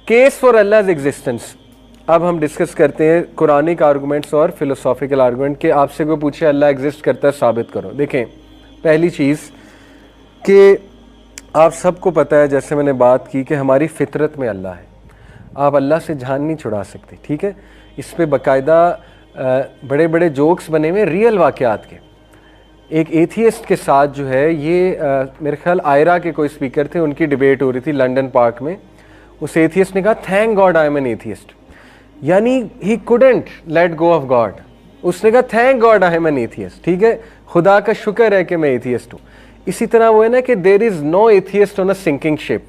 Case for अल्लाह's existence. अब हम discuss करते हैं कुरानिक आर्गूमेंट्स और फिलोसॉफिकल आर्गूमेंट कि आपसे कोई पूछे अल्लाह एग्जिस्ट करता है, साबित करो। देखें, पहली चीज़ कि आप सबको पता है, जैसे मैंने बात की कि हमारी फितरत में अल्लाह है, आप अल्लाह से जान नहीं छुड़ा सकते, ठीक है। इस पे बाकायदा बड़े बड़े जोक्स बने हुए रियल वाक़यात के। एक एथियस्ट के साथ जो है ये मेरे ख्याल आयरा के कोई स्पीकर थे, उनकी डिबेट हो रही थी लंदन पार्क में। उस एथियस्ट ने कहा thank God I am an atheist, यानी he couldn't let go of God. उसने कहा thank God I am an atheist, ठीक है, खुदा का शुक्र है कि मैं एथियस्ट हूँ। इसी तरह वो है ना कि there is no atheist on a sinking ship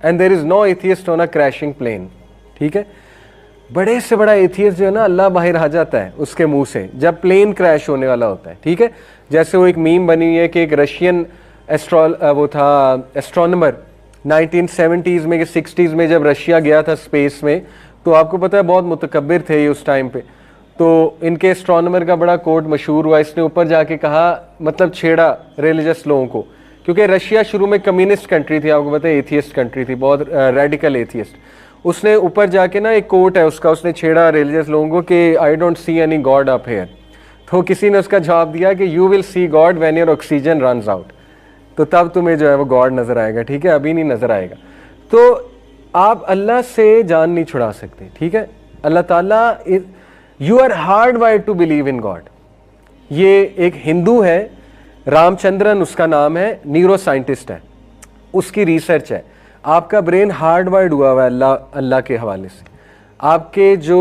and there is no atheist on a crashing plane, ठीक है। बड़े से बड़ा एथियस्ट जो है ना, अल्लाह बाहर आ जाता है उसके मुंह से जब प्लेन क्रैश होने वाला होता है, ठीक है। जैसे वो एक मीम बनी हुई है कि एक रशियन वो था एस्ट्रोनॉमर 1970s में कि 60s में जब रशिया गया था स्पेस में, तो आपको पता है बहुत मुतकब्बिर थे ये उस टाइम पे। तो इनके एस्ट्रोनॉमर का बड़ा कोट मशहूर हुआ, इसने ऊपर जाके कहा, मतलब छेड़ा रिलीजियस लोगों को, क्योंकि रशिया शुरू में कम्युनिस्ट कंट्री थी, आपको पता है एथियस्ट कंट्री थी, बहुत रेडिकल एथियस्ट। उसने ऊपर जाके ना, एक कोट है उसका, उसने छेड़ा रिलीजियस लोगों को कि I don't see any God up here. तो किसी ने उसका जवाब दिया कि you will see God when your oxygen runs out, तो तब तुम्हें जो है वो गॉड नज़र आएगा, ठीक है, अभी नहीं नज़र आएगा। तो आप अल्लाह से जान नहीं छुड़ा सकते, ठीक है। अल्लाह ताला, you are hard wired to believe in God. ये एक हिंदू है, रामचंद्रन उसका नाम है, न्यूरो साइंटिस्ट है, उसकी रिसर्च है। आपका ब्रेन हार्ड वायर्ड हुआ है अल्लाह के हवाले से। आपके जो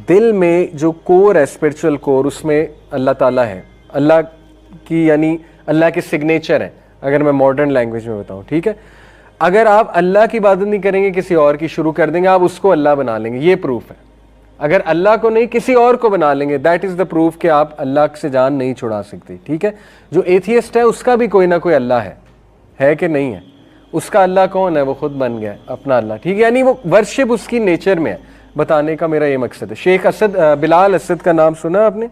दिल में जो कोर है, स्पिरिचुअल कोर, उसमें अल्लाह ताला है, अल्लाह की यानी अल्लाह के सिग्नेचर है, अगर मैं मॉडर्न लैंग्वेज में बताऊं, ठीक है। अगर आप अल्लाह की इबादत नहीं करेंगे, किसी और की शुरू कर देंगे, आप उसको अल्लाह बना लेंगे, ये प्रूफ है। अगर अल्लाह को नहीं किसी और को बना लेंगे, दैट इज़ द प्रूफ कि आप अल्लाह से जान नहीं छुड़ा सकते, ठीक है। जो एथियस्ट है उसका भी कोई ना कोई अल्लाह है कि नहीं है? उसका अल्लाह कौन है? वो खुद बन गया है अपना अल्लाह, ठीक है। यानी वो वर्शिप उसकी नेचर में है। बताने का मेरा ये मकसद है। शेख असद, बिलाल असद का नाम सुना आपने?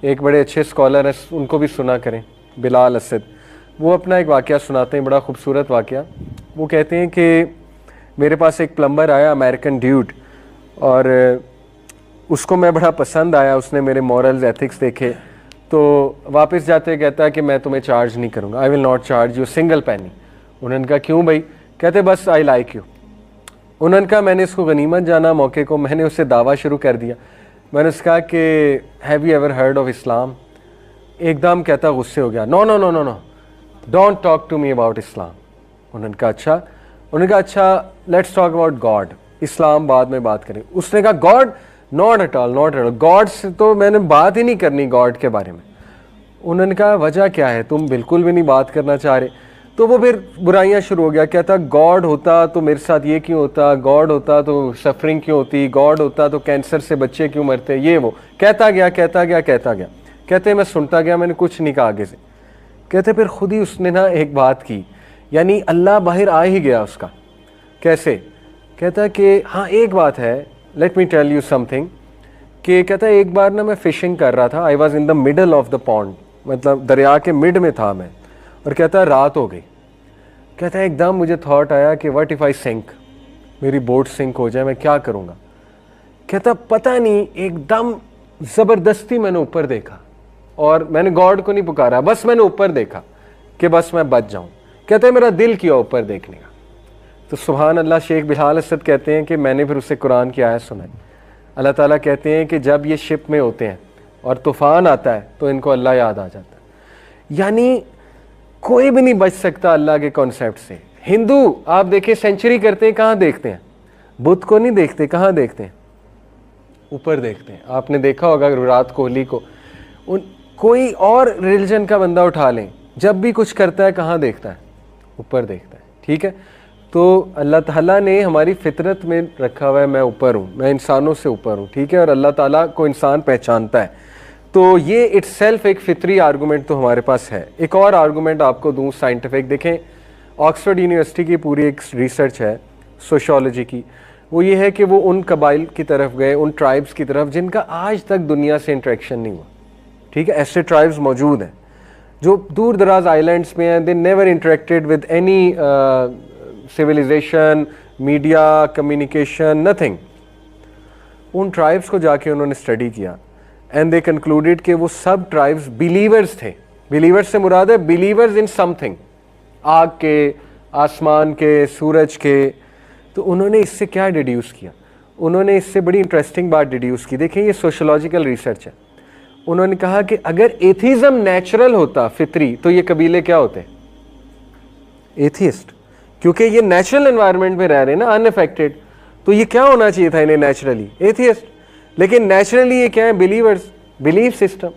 एक बड़े अच्छे स्कॉलर हैं, उनको भी सुना करें, बिलाल असद। वो अपना एक वाक़या सुनाते हैं, बड़ा खूबसूरत वाक़या। वो कहते हैं कि मेरे पास एक प्लम्बर आया, अमेरिकन ड्यूड, और उसको मैं बड़ा पसंद आया, उसने मेरे मॉरल्स एथिक्स देखे, तो वापस जाते कहता है कि मैं तुम्हें चार्ज नहीं करूँगा, I will not charge you single पैनी। उन्होंने कहा क्यों भाई? कहते बस आई लाइक यू। उन्होंने कहा मैंने इसको गनीमत जाना मौके को, मैंने उससे दावा शुरू कर दिया। मैंने उससे कहा कि have you ever heard of Islam? एकदम कहता गुस्से हो गया, no no no no no, don't talk to me about Islam. उन्होंने कहा अच्छा। उन्होंने कहा अच्छा, लेट्स टॉक अबाउट गॉड, इस्लाम बाद में बात करें। उसने कहा God not at all, not at all, God से तो मैंने बात ही नहीं करनी गॉड के बारे में। उन्होंने कहा वजह क्या है, तुम बिल्कुल भी नहीं बात करना चाह रहे? तो वो फिर बुराइयां शुरू हो गया, कहता गॉड होता तो मेरे साथ ये क्यों होता, गॉड होता तो सफरिंग क्यों होती, गॉड होता तो कैंसर से बच्चे क्यों मरते, ये वो कहता गया कहता गया कहता गया। कहते मैं सुनता गया, मैंने कुछ नहीं कहा आगे से। कहते फिर खुद ही उसने ना एक बात की, यानी अल्लाह बाहर आ ही गया उसका। कैसे? कहता कि हाँ एक बात है, let me tell you something, कि कहता एक बार ना मैं फिशिंग कर रहा था, I was in the middle of the pond, मतलब दरिया के मिड में था मैं, और कहता रात हो गई। कहता है एकदम मुझे थॉट आया कि व्हाट इफ़ आई सिंक, मेरी बोट सिंक हो जाए, मैं क्या करूँगा। कहता पता नहीं, एकदम ज़बरदस्ती मैंने ऊपर देखा, और मैंने गॉड को नहीं पुकारा, बस मैंने ऊपर देखा कि बस मैं बच जाऊँ। कहते हैं मेरा दिल किया ऊपर देखने का। तो सुभान अल्लाह, शेख बिलाल असद कहते हैं कि मैंने फिर उससे कुरान की आयत सुनाई। अल्लाह ताला कहते हैं कि जब ये शिप में होते हैं और तूफ़ान आता है तो इनको अल्लाह याद आ जाता है। यानी कोई भी नहीं बच सकता अल्लाह के कॉन्सेप्ट से। हिंदू आप देखिए सेंचुरी करते हैं, कहाँ देखते हैं? बुद्ध को नहीं देखते, कहाँ देखते हैं? ऊपर देखते हैं। आपने देखा होगा विराट कोहली को, कोई और रिलीजन का बंदा उठा लें, जब भी कुछ करता है कहाँ देखता है? ऊपर देखता है, ठीक है। तो अल्लाह ताला ने हमारी फितरत में रखा हुआ है मैं ऊपर हूँ, मैं इंसानों से ऊपर हूँ, ठीक है, और अल्लाह ताला को इंसान पहचानता है। तो ये इट्सेल्फ एक फितरी आर्गूमेंट तो हमारे पास है। एक और आर्गूमेंट आपको दूँ साइंटिफिक, देखें ऑक्सफोर्ड यूनिवर्सिटी की पूरी एक रिसर्च है सोशियोलॉजी की, वो ये है कि वो उन कबाइल की तरफ गए, उन ट्राइब्स की तरफ जिनका आज तक दुनिया से इंटरेक्शन नहीं हुआ, ठीक है। ऐसे ट्राइब्स मौजूद हैं जो दूर दराज आइलैंड्स में हैं, they never interacted with any civilization, media, communication, nothing. उन ट्राइब्स को जाके उन्होंने स्टडी किया एंड दे कंक्लूडेड कि वो सब ट्राइब्स बिलीवर्स थे। बिलीवर्स से मुराद है बिलीवर्स इन समथिंग, आग के, आसमान के, सूरज के। तो उन्होंने इससे क्या डिड्यूस किया? उन्होंने इससे बड़ी इंटरेस्टिंग बात डिड्यूस की। देखें, ये सोशोलॉजिकल रिसर्च है। उन्होंने कहा कि अगर एथीज़म नेचुरल होता, फितरी, तो ये कबीले क्या होते? एथीस्ट, क्योंकि ये नेचुरल एनवायरनमेंट में रह रहे हैं ना, अनअफेक्टेड। तो ये क्या होना चाहिए था इन्हें नेचुरली? एथीस्ट। लेकिन नेचुरली ये क्या है? Believers, belief system.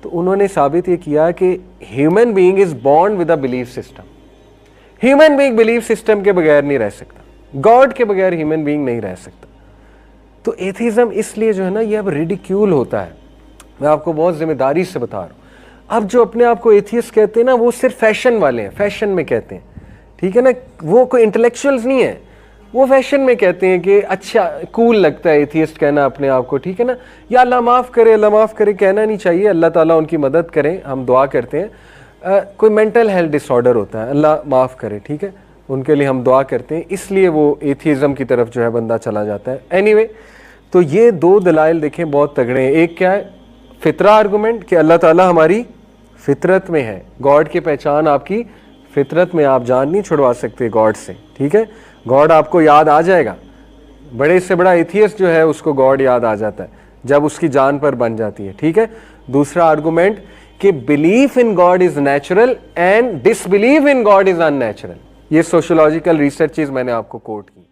तो उन्होंने साबित ये किया कि human being is born with a belief system. Human being belief system के बगैर नहीं रह सकता, गॉड के बगैर ह्यूमन बीइंग नहीं रह सकता। तो एथीज़म इसलिए जो है ना, ये अब रिडिक्यूल होता है। मैं आपको बहुत जिम्मेदारी से बता रहा हूँ। अब जो अपने आप को एथियस्ट कहते हैं ना, वो सिर्फ फैशन वाले हैं, फैशन में कहते हैं, ठीक है ना, वो कोई इंटेलेक्चुअल्स नहीं है, वो फैशन में कहते हैं कि अच्छा कूल लगता है एथियस्ट कहना अपने आप को, ठीक है ना। या अल्लाह माफ़ करे, अल्लाह माफ़ करे कहना नहीं चाहिए, अल्लाह ताला उनकी मदद करें, हम दुआ करते हैं। कोई मेंटल हेल्थ डिसऑर्डर होता है, अल्लाह माफ़ करे, ठीक है, उनके लिए हम दुआ करते हैं, इसलिए वो एथियज़म की तरफ जो है बंदा चला जाता है। एनीवे, तो ये दो दलाइल देखें बहुत तगड़े हैं। एक क्या है? फितरा आर्गूमेंट कि अल्लाह ताला हमारी फितरत में है, गॉड की पहचान आपकी फितरत में, आप जान नहीं छुड़वा सकते गॉड से, ठीक है। गॉड आपको याद आ जाएगा, बड़े से बड़ा एथियस्ट जो है उसको गॉड याद आ जाता है जब उसकी जान पर बन जाती है, ठीक है। दूसरा आर्गूमेंट कि belief in God is natural and disbelieve in God is unnatural. ये सोशियोलॉजिकल रिसर्चेज मैंने आपको कोट की।